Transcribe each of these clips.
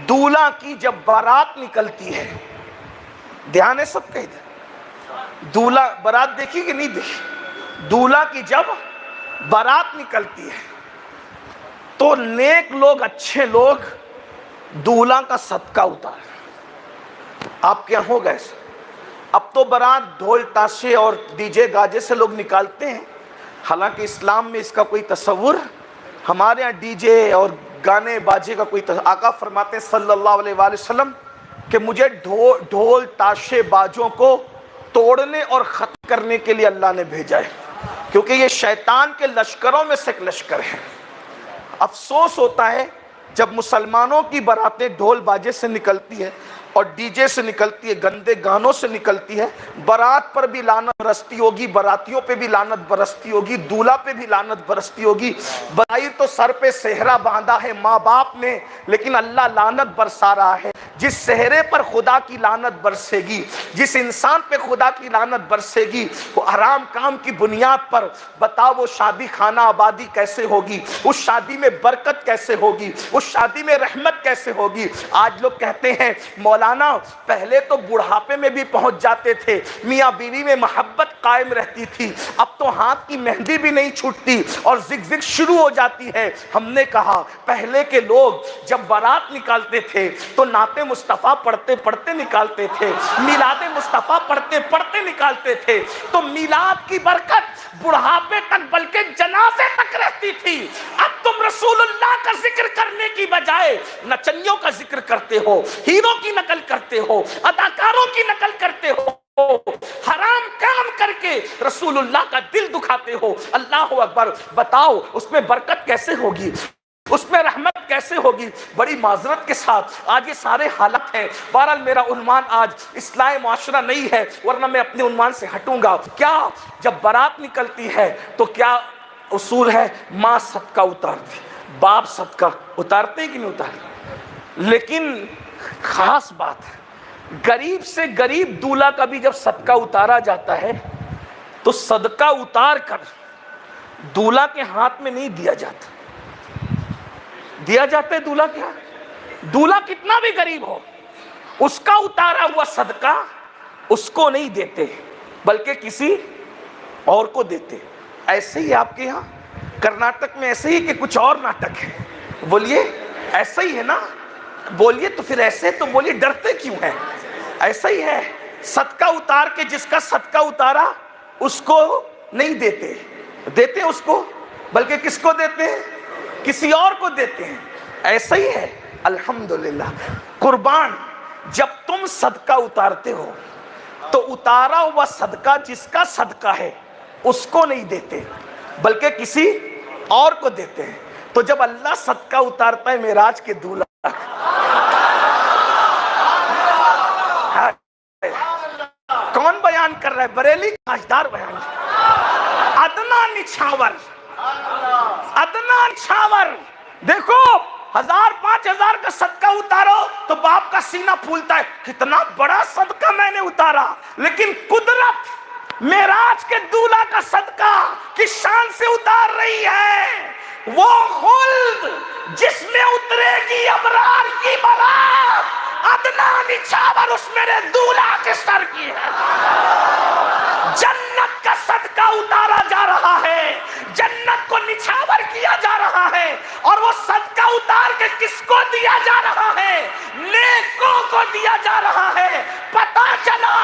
دولہا کی جب بارات نکلتی ہے، دھیان ہے سب کا ادھر، دولہا بارات دیکھی کہ نہیں دیکھی؟ دولہا کی جب بارات نکلتی ہے تو نیک لوگ، اچھے لوگ دولہا کا صدقہ اتارے۔ آپ کے یہاں ہوگا ایسا؟ اب تو بارات ڈھول تاشے اور ڈی جے گاجے سے لوگ نکالتے ہیں، حالانکہ اسلام میں اس کا کوئی تصور، ہمارے یہاں ڈی جے اور گانے باجے کا کوئی تصور۔ آقا فرماتے ہیں صلی اللہ علیہ وآلہ وسلم کہ مجھے ڈھول تاشے باجوں کو توڑنے اور ختم کرنے کے لیے اللہ نے بھیجا ہے، کیونکہ یہ شیطان کے لشکروں میں سے ایک لشکر ہے۔ افسوس ہوتا ہے جب مسلمانوں کی باراتیں ڈھول باجے سے نکلتی ہے اور ڈی جے سے نکلتی ہے، گندے گانوں سے نکلتی ہے، بارات پر بھی لعنت برستی ہوگی، براتیوں پہ بھی لعنت برستی ہوگی، دولہا پہ بھی لعنت برستی ہوگی۔ بظاہر تو سر پہ صحرا باندھا ہے ماں باپ نے، لیکن اللہ لعنت برسا رہا ہے۔ جس صحرے پر خدا کی لعنت برسے گی، جس انسان پہ خدا کی لعنت برسے گی، وہ حرام کام کی بنیاد پر، بتاؤ وہ شادی خانہ آبادی کیسے ہوگی؟ اس شادی میں برکت کیسے ہوگی؟ اس شادی میں رحمت کیسے ہوگی؟ آج لوگ کہتے ہیں مولانا پہلے تو بڑھاپے میں بھی پہنچ جاتے تھے، میاں بیوی میں محبت قائم رہتی تھی، اب تو ہاتھ کی مہندی بھی نہیں چھوٹتی اور زگ زگ شروع ہو جاتی ہے۔ ہم نے کہا پہلے کے لوگ جب بارات نکالتے تھے تو نعت مصطفیٰ پڑھتے پڑھتے نکالتے تھے، میلاد مصطفیٰ پڑھتے پڑھتے نکالتے تھے، تو میلاد کی برکت بڑھاپے تک بلکہ جنازے تک رہتی تھی۔ اب تم رسول اللہ کا ذکر کرنے کی بجائے نچنیوں کا ذکر کرتے ہو، ہیروں کی نقل کرتے ہو، اداکاروں کی نقل کرتے ہو، حرام کام کر کے رسول اللہ کا دل دکھاتے ہو۔ اللہ اکبر، بتاؤ اس میں برکت کیسے ہوگی؟ اس میں رحمت کیسے ہوگی؟ بڑی معذرت کے ساتھ آج یہ سارے حالت ہیں۔ بہرحال میرا عنوان آج اصلاح معاشرہ نہیں ہے، ورنہ میں اپنے عنوان سے ہٹوں گا۔ کیا جب بارات نکلتی ہے تو کیا اصول ہے؟ ماں صدقہ اتارتی، باپ صدقہ اتارتے ہیں کہ نہیں اتارتے؟ لیکن خاص بات ہے، غریب سے غریب دولہا کا بھی جب صدقہ اتارا جاتا ہے تو صدقہ اتار کر دولہا کے ہاتھ میں نہیں دیا جاتا، دیا جاتا ہے دولہا کے ہاتھ۔ دولہا کتنا بھی غریب ہو، اس کا اتارا ہوا صدقہ اس کو نہیں دیتے بلکہ کسی اور کو دیتے۔ ایسے ہی آپ کے یہاں کرناٹک میں ایسے ہی کہ کچھ اور ناٹک ہے؟ بولیے ایسا ہی ہے نا؟ بولیے تو پھر ایسے تو بولیے، ڈرتے کیوں ہیں؟ ایسا ہی ہے، صدقہ اتار کے جس کا صدقہ اتارا اس کو نہیں دیتے، دیتے اس کو بلکہ کس کو دیتے ہیں؟ کسی اور کو دیتے ہیں۔ ایسا ہی ہے الحمدللہ۔ قربان، جب تم صدقہ اتارتے ہو تو اتارا ہوا صدقہ جس کا صدقہ ہے اس کو نہیں دیتے بلکہ کسی اور کو دیتے ہیں۔ تو جب اللہ صدقہ اتارتا ہے معراج کے دولہا، کون بیان کر رہا ہے؟ بریلی تاجدار بیان کر رہا ہے۔ ادنا نچھاور، ادنا نچھاور، دیکھو 1000 5000 کا صدقہ اتارو تو باپ کا سینہ پھولتا ہے، کتنا بڑا صدقہ میں نے اتارا۔ لیکن قدرت معراج کے دولہا کا صدقہ کس شان سے اتار رہی ہے؟ وہ خلد جس میں اترے گی ابرار کی برات، ادنا نچھاور اس میرے دولہا کے سر کی ہے۔ جنت کا صدقہ اتارا جا رہا ہے، جنت کو نچھاور کیا جا رہا ہے، اور وہ صدقہ اتار کے کس کو دیا جا رہا ہے؟ نیکوں کو دیا جا رہا ہے۔ پتا چلا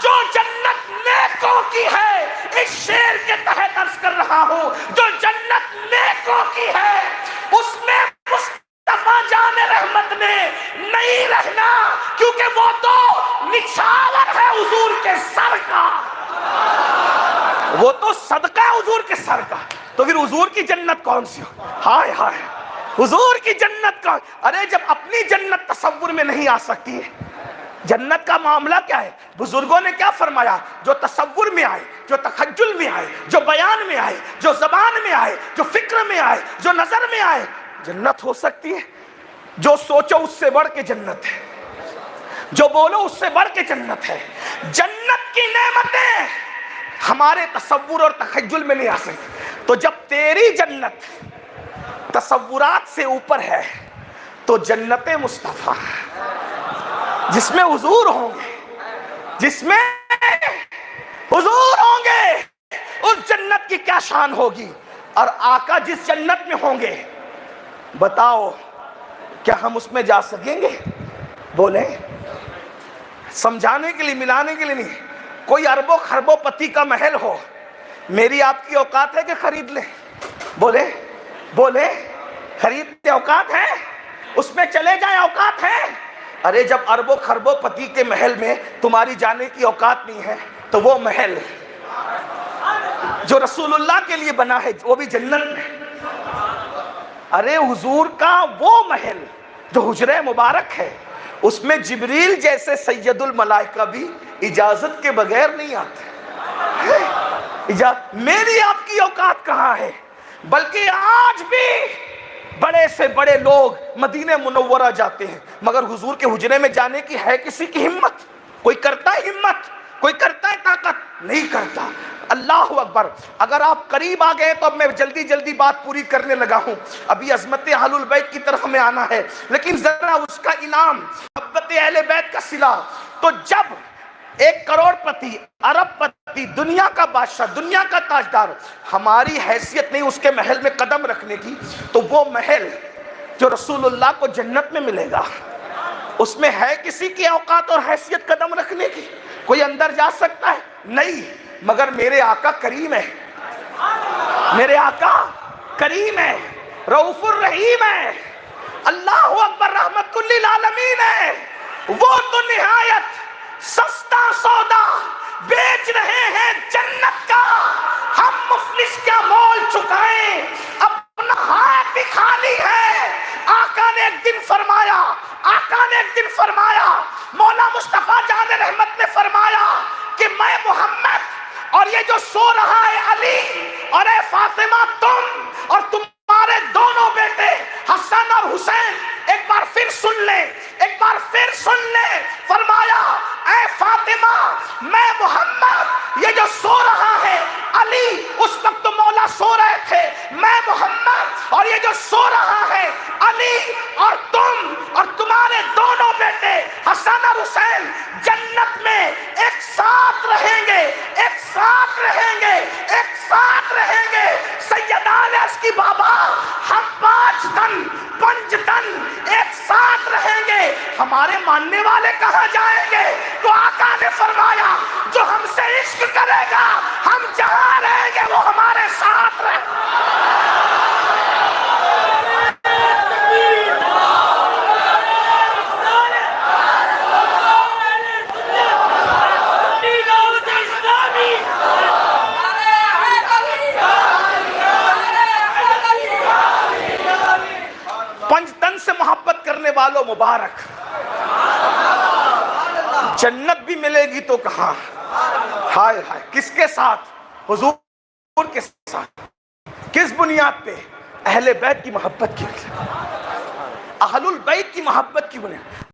جو جنت نیکوں کی ہے، اس شعر کے تحت عرض کر رہا ہوں، جو جنت نیکوں کی ہے اس میں مصطفیٰ جان رحمت نے نہیں رہنا، کیونکہ وہ تو نچھاور ہے حضور کے سر کا، وہ تو صدقہ ہے حضور کے سر کا۔ تو پھر حضور کی جنت کون سی ہو؟ ہائے ہائے، حضور کی جنت کا، ارے جب اپنی جنت تصور میں نہیں آ سکتی ہے، جنت کا معاملہ کیا ہے؟ بزرگوں نے کیا فرمایا؟ جو تصور میں آئے، جو تخیل میں آئے، جو بیان میں آئے، جو زبان میں آئے، جو فکر میں آئے، جو نظر میں آئے، جنت ہو سکتی ہے۔ جو سوچو اس سے بڑھ کے جنت ہے، جو بولو اس سے بڑھ کے جنت ہے۔ جنت کی نعمتیں ہمارے تصور اور تخیل میں نہیں آ سکتی۔ تو جب تیری جنت تصورات سے اوپر ہے تو جنت مصطفیٰ جس میں حضور ہوں گے، جس میں حضور ہوں گے، اس جنت کی کیا شان ہوگی. اور آقا جس جنت میں ہوں گے، بتاؤ کیا ہم اس میں جا سکیں گے؟ بولیں. سمجھانے کے لیے، ملانے کے لیے نہیں. کوئی اربوں خربوں پتی کا محل ہو، میری آپ کی اوقات ہے کہ خرید لیں؟ بولے بولے، خریدتے اوقات ہے؟ اس میں چلے جائیں اوقات ہے؟ ارے جب اربوں خربوں پتی کے محل میں تمہاری جانے کی اوقات نہیں ہے تو وہ محل جو رسول اللہ کے لیے بنا ہے وہ بھی جنت میں. ارے حضور کا وہ محل جو حجرہ مبارک ہے، اس میں جبریل جیسے سید الملائکہ بھی اجازت کے بغیر نہیں آتے. میری آپ کی اوقات کہاں ہے؟ بلکہ آج بھی بڑے سے بڑے لوگ مدینہ منورہ جاتے ہیں، مگر حضور کے حجرے میں جانے کی ہے کسی کی ہمت؟ کوئی کرتا ہے ہمت؟ کوئی کرتا ہے طاقت؟ نہیں کرتا. اللہ اکبر. اگر آپ قریب آ گئے تو اب میں جلدی جلدی بات پوری کرنے لگا ہوں، ابھی عظمت اہل البیت کی طرف ہمیں آنا ہے، لیکن ذرا اس کا انعام، محبت اہل بیت کا صلہ. تو جب ایک کروڑ پتی، ارب پتی، دنیا کا بادشاہ، دنیا کا تاجدار، ہماری حیثیت نہیں اس کے محل میں قدم رکھنے کی، تو وہ محل جو رسول اللہ کو جنت میں ملے گا، اس میں ہے کسی کی اوقات اور حیثیت قدم رکھنے کی؟ کوئی اندر جا سکتا ہے؟ نہیں. مگر میرے آقا کریم ہے، میرے آقا کریم ہے، رؤوف الرحیم ہے، اللہ اکبر، رحمت للعالمین ہے. وہ تو نہایت سستا سودا بیچ رہے ہیں جنت کا، ہم مفلس کیا مول چکائیں، اپنا ہاتھ بھی خالی ہے. آقا نے ایک دن فرمایا، آقا نے ایک دن فرمایا، مولا مصطفیٰ جان رحمت نے فرمایا کہ میں محمد اور یہ جو سو رہا ہے علی، اور اے فاطمہ تم اور تمہارے دونوں بیٹے حسن اور حسین، ایک بار پھر سن لیں، ایک بار پھر سن لیں. فرمایا اے فاطمہ میں محمد، یہ جو سو رہا ہے علی، اس وقت تو مولا سو رہے تھے، میں محمد اور یہ جو سو رہا ہے علی، اور تم اور تمہارے دونوں بیٹے حسن اور حسین جنت میں ایک ساتھ رہیں گے، ایک ساتھ رہیں گے، ایک ساتھ رہیں گے. سیدہ نے عرض کی بابا ہم 5 دن 5 دن ایک ساتھ رہیں گے، ہمارے ماننے والے کہاں جائیں گے؟ تو آقا نے فرمایا جو ہم سے عشق کرے گا، ہم جہاں رہیں گے وہ ہمارے ساتھ رہیں گے. پنجتن سے محبت کرنے والوں مبارک، جنت بھی ملے گی تو کہاں؟ ہائے ہائے. کس کے ساتھ؟ حضور کے ساتھ. کس بنیاد پہ؟ اہل بیت کی محبت کی بنیاد، اہل البیت کی محبت کی بنیاد.